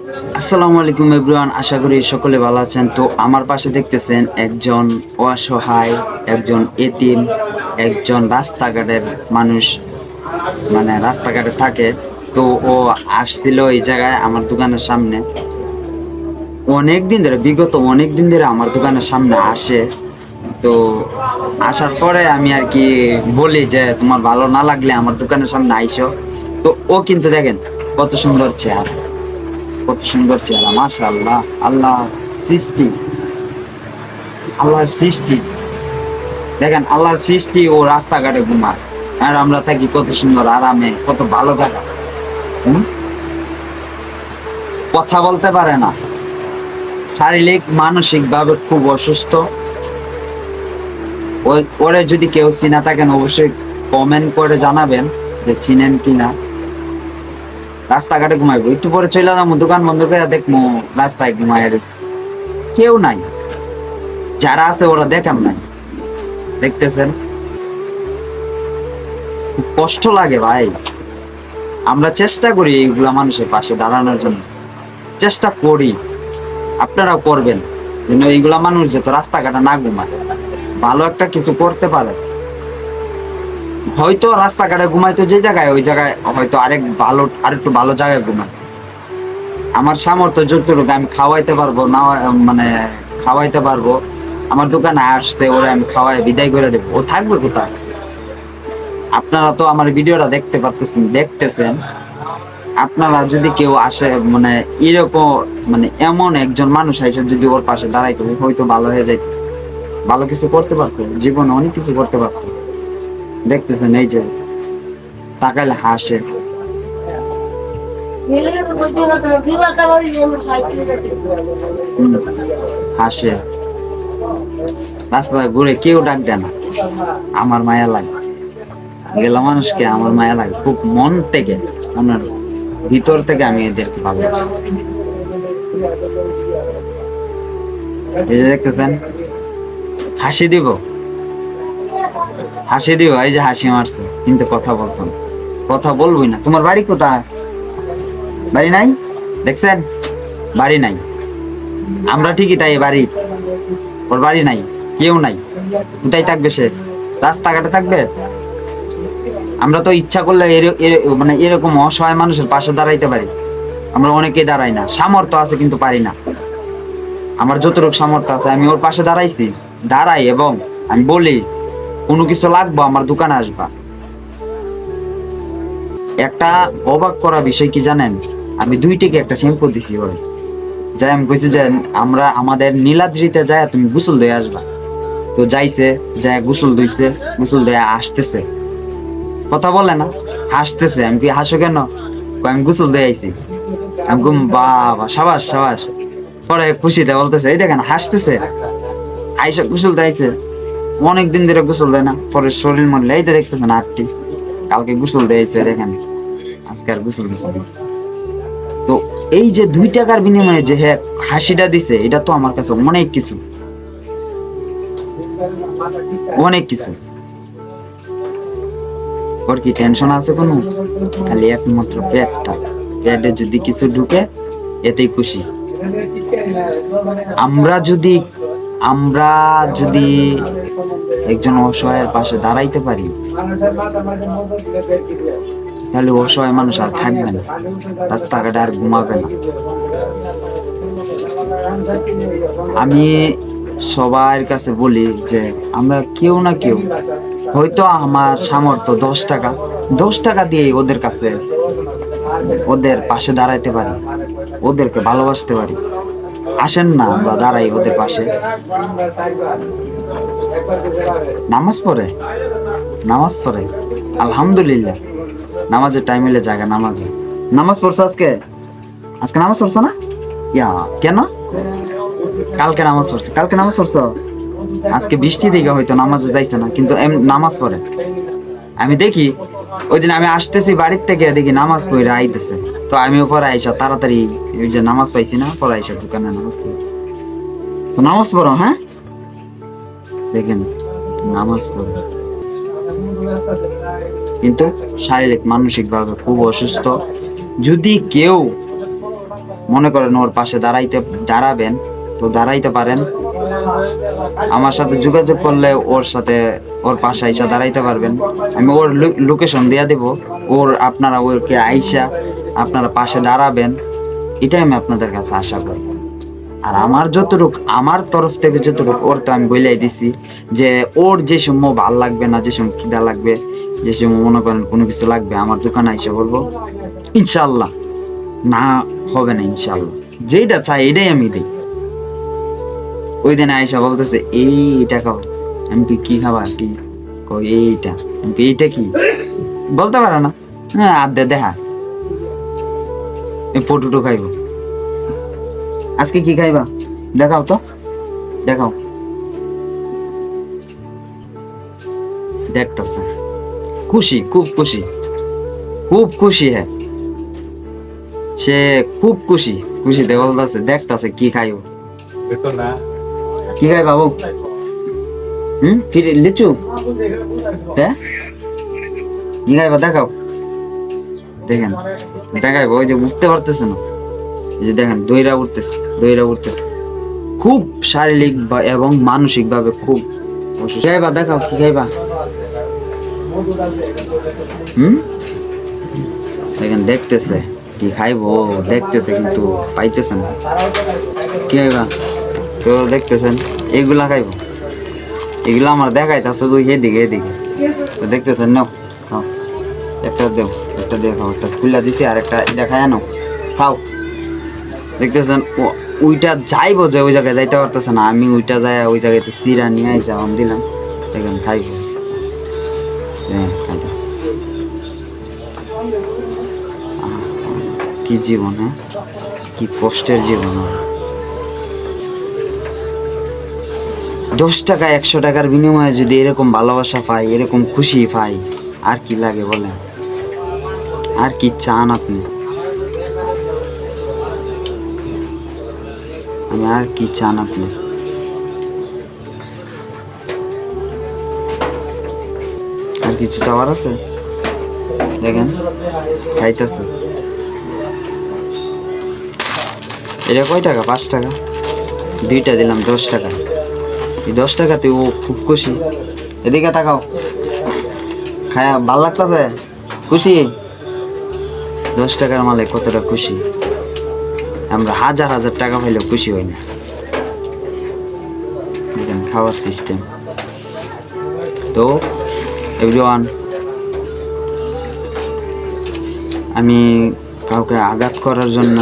আসসালামু আলাইকুম এভরিওয়ান, আশা করি সকলে ভালো আছেন। তো আমার পাশে দেখতেছেন একজন অসহায়, একজন এতিম, একজন রাস্তাঘাটের মানুষ, মানে রাস্তাঘাটে থাকে। তো ও আসছিল এই জায়গায় আমার দোকানের সামনে অনেক দিন ধরে, বিগত অনেক দিন ধরে আমার দোকানের সামনে আসে। তো আসার পরে আমি আর কি বলি যে তোমার ভালো না লাগলে আমার দোকানের সামনে আইসো। তো ও কিন্তু দেখেন কত সুন্দর চেহারা, কত সুন্দর চেহারা, মাশাআল্লাহ। আল্লাহ সৃষ্টি, আল্লাহর সৃষ্টি, দেখেন আল্লাহর সৃষ্টি। ও রাস্তাঘাটে ঘুমায় আর আমরা থাকি কত সুন্দর আরামে, কত ভালো জায়গা। হুম? কথা বলতে পারে না, শারীরিক মানসিক ভাবে খুব অসুস্থ। ওরে যদি কেউ চিনা থাকেন অবশ্যই কমেন্ট করে জানাবেন যে চিনেন কিনা। রাস্তাঘাটে ঘুমাইবো, একটু পরে চলে যাবো দোকান বন্ধ করে, দেখবো রাস্তায় ঘুমায় রয়েছে, কেউ নাই। যারা আছে ওরা দেখাম নাই, দেখতেছেন খুব কষ্ট লাগে ভাই। আমরা চেষ্টা করি এইগুলা মানুষের পাশে দাঁড়ানোর জন্য, চেষ্টা করি, আপনারাও করবেন যেন এইগুলা মানুষ যেত রাস্তাঘাটে না ঘুমায়, ভালো একটা কিছু করতে পারে। হয়তো রাস্তাঘাটে ঘুমাইতো যে জায়গায়, ওই জায়গায় হয়তো আরেকটু ভালো জায়গায় ঘুমায়। আমার সামর্থ্য যতটুকু আমি খাওয়াইতে পারবো না, মানে খাওয়াইতে পারবো। আমার দোকানে আসতে ওরে আমি খাওয়াই বিদায় করে দেবো, ও থাকবে কোথায়? আপনারা তো আমার ভিডিওটা দেখতেছেন। আপনারা যদি কেউ আসে, মানে এরকম, মানে এমন একজন মানুষ এসে যদি ওর পাশে দাঁড়াইতো, হয়তো ভালো হয়ে যাইতো, ভালো কিছু করতে পারতো, জীবনে অনেক কিছু করতে পারতো। দেখতেছেন এই যে তাকাইলে হাসে। হুম, হাসে, রাস্তায় ঘুরে কেউ ডাক দেয় না। আমার মায়া লাগে, গেলা মানুষকে আমার মায়া লাগে খুব মন থেকে, মনের ভিতর থেকে আমি এদেরকে ভালোবাসি। এই যে দেখতেছেন হাসি দিব, হাসি দিব, এই যে হাসি মারছে, কিন্তু কথা বলতো না, কথা বলবই না। তোমার বাড়ি কোথায়? বাড়ি নাই, দেখছেন, বাড়ি নাই। আমরা ঠিকই তাই, বাড়ি ওর বাড়ি নাই, কেউ নাই, কোথায় থাকবে সে? রাস্তাঘাটে থাকবে? আমরা তো ইচ্ছা করলে মানে এরকম অসহায় মানুষের পাশে দাঁড়াইতে পারি। আমরা অনেকেই দাঁড়াই না, সামর্থ্য আছে কিন্তু পারি না। আমার যতটুকু সামর্থ্য আছে আমি ওর পাশে দাঁড়াইছি, দাঁড়াই, এবং আমি বলি কোনো কিছু লাগবো আমার দোকানে আসবা। একটা অবাক করা বিষয় কি জানেন, আমি 2 টাকা একটা শ্যাম্পু দিছি ওরে, যাই আমি কইছি যে আমরা আমাদের নীলাদ্রিতে যায় তুমি গোসল দিয়ে আসবা। তো যাইছে, যায় গোসল ধুইছে, গোসল দিয়ে আসতেছে, কথা বলে না, হাসতেছে। আমি কি হাসো কেন? আমি গোসল দিয়ে আইছি। আমি কম বাবা, সাবাস সাবাস। পরে খুশিতে বলতেছে, এই দেখেন হাসতেছে, আইসা গোসল দিয়ে আইছে, অনেকদিন ধরে গোসল দেয় না। পরে শরীর মরলে এই তো দেখতেছেন আটটি, কালকে গোসল দিয়েছে, দেখেন আজকে আর গোসল দিচ্ছে না। তো এই যে 2 টাকার বিনিময়ে যে হ্যাঁ হাসিটা দিছে, এটা তো আমার কাছে অনেক কিছু, অনেক কিছু। ওর কি টেনশন আছে কোনো? খালি একমাত্র পেটটা, পেটে যদি কিছু ঢুকে এতেই খুশি। আমরা যদি আমরা যদি একজন অসহায়ের পাশে দাঁড়াইতে পারি, তাহলে অসহায় মানুষ আর থাকবে না, রাস্তাঘাটে আর ঘুমাবে না। আমি সবার কাছে বলি যে আমরা কেউ না কেউ, হয়তো আমার সামর্থ্য 10 টাকা, 10 টাকা দিয়ে ওদের কাছে, ওদের পাশে দাঁড়াইতে পারি, ওদেরকে ভালোবাসতে পারি। আসেন না আমরা দাঁড়াই ওদের পাশে। নামাজ পড়ে, নামাজ পড়ে, আলহামদুলিল্লাহ। নামাজের টাইম হলে জায়গা নামাজে। নামাজ পড়ছো আজকে? আজকে নামাজ পড়ছো না? ইয়া, কেন? কালকে নামাজ পড়ছে, কালকে নামাজ পড়ছো? আজকে বৃষ্টি দেখে হয়তো নামাজে যাইছে না, কিন্তু নামাজ পড়ে। আমি দেখি ওই দিন আমি আসতেছি বাড়ির থেকে, দেখি নামাজ পড়ে আইতেছে। তো আমিও পরে আইসা তাড়াতাড়ি, ওই যে নামাজ পাইছি না, পরে আইসা দোকানে নামাজ পড়ি। তো নামাজ পড়ো, হ্যাঁ, দেখেন নামাজ পড়ো। কিন্তু শারীরিক মানসিক ভাবে খুব অসুস্থ। যদি কেউ মনে করেন ওর পাশে দাঁড়াবেন, তো দাঁড়াইতে পারেন। আমার সাথে যোগাযোগ করলে ওর পাশে আইসা দাঁড়াইতে পারবেন। আমি ওর লোকেশন দিয়ে দিব, আপনারা ওকে আইসা আপনারা পাশে দাঁড়াবেন, এটাই আমি আপনাদের কাছে আশা করি। আর আমার তরফ থেকে যতটুক ওর তো আমি বলেই দিছি যে ওর যে সময় ভাল লাগবে না, যে সময় খিদা লাগবে, যে সময় মনে করেন কোনো কিছু লাগবে, আমার দোকানে আইসা বলবো, ইনশাল্লাহ না হবে না, ইনশাল্লাহ যেটা চাই এটাই আমি দিই। ওই দিন আইসা বলতেছে এইটা খাবো, আমি কি খাবা, কি কই এইটা, আমি এইটা কি বলতে পারে না, হ্যাঁ আদে দেখা পটুটো খাইব। আজকে কি খাইবা দেখাও তো, দেখাও। দেখতেছে খুশি, খুব খুশি, খুব খুশি, হ্যাঁ সে খুব খুশি, খুশিতে বলতেছে দেখতেছে কি খাইব, কি খাই বাবু, ফিরে লিচু, হ্যাঁ কি খাইবা দেখাও, দেখেন দেখাইবো, ওই যে উঠতে পারতেছে না, এই যে দেখেন দইরা উঠতেছে, খুব শারীরিক এবং মানসিক ভাবে খুব অসুস্থ। খাইবা দেখাও, কি খাইবা, দেখেন দেখতেছে কি খাইবো, দেখতেছে কিন্তু পাইতেছে না, কি খাইবা তো দেখতেছেন, এগুলা খাইবো, এগুলো আমার দেখাইতেছে তো এদিকে তো দেখতেছেন, নাও খাও, একটা দিয়ে খাও, একটা খুলা দিছি আর একটা এটা খাই নাও, খাও। দেখতেছেন ওইটা যাইবো যে ওই জায়গায় যাইতে পারতেছে না, আমি ওইটা যাই ওই জায়গাতে সিরা নিয়ে আইসা দিলাম, দেখেন খাইব, কি জীবন, হ্যাঁ কি কষ্টের জীবন। 10 টাকা 100 টাকার বিনিময়ে যদি এরকম ভালোবাসা পাই, এরকম খুশি পাই, আর কি লাগে বলেন, আর কি চান আপনি, আর কি চান আপনি, আর কিছু চাওয়ার আছে, দেখেন খাইতেছে, এটা কয় টাকা, 5 টাকা, 2টা দিলাম 10 টাকা, এই 10 টাকাতে ও খুব খুশি, এদিকে তাকাও, খায়া ভাল লাগতেছে, খুশি, 10 টাকার মালে কতটা খুশি, আমরা হাজার হাজার টাকা পাইলেও খুশি হই না, দেখেন খাওয়ার সিস্টেম। তো এভরিওয়ান, আমি কাউকে আঘাত করার জন্য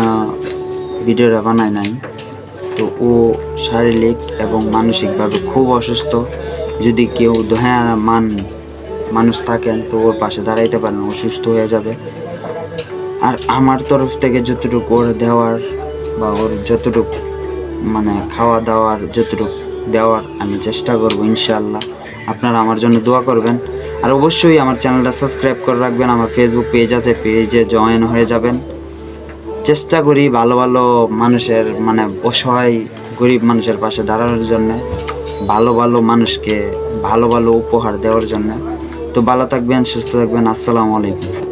ভিডিওটা বানাই নাই, তো ও শারীরিক এবং মানসিকভাবে খুব অসুস্থ, যদি কেউ মানুষ থাকেন তো ওর পাশে দাঁড়াইতে পারেন, ও সুস্থ হয়ে যাবে। আর আমার তরফ থেকে যতটুকু ওর দেওয়ার বা ওর যতটুকু মানে খাওয়া দাওয়ার যতটুকু দেওয়ার আমি চেষ্টা করবো, ইনশাআল্লাহ আপনারা আমার জন্য দোয়া করবেন। আর অবশ্যই আমার চ্যানেলটা সাবস্ক্রাইব করে রাখবেন, আমার ফেসবুক পেজ আছে, পেজে জয়েন হয়ে যাবেন। চেষ্টা করি ভালো ভালো মানুষের মানে অসহায় গরিব মানুষের পাশে দাঁড়ানোর জন্য, ভালো ভালো মানুষকে ভালো ভালো উপহার দেওয়ার জন্য। তো ভালো থাকবেন, সুস্থ থাকবেন, আসসালামু আলাইকুম।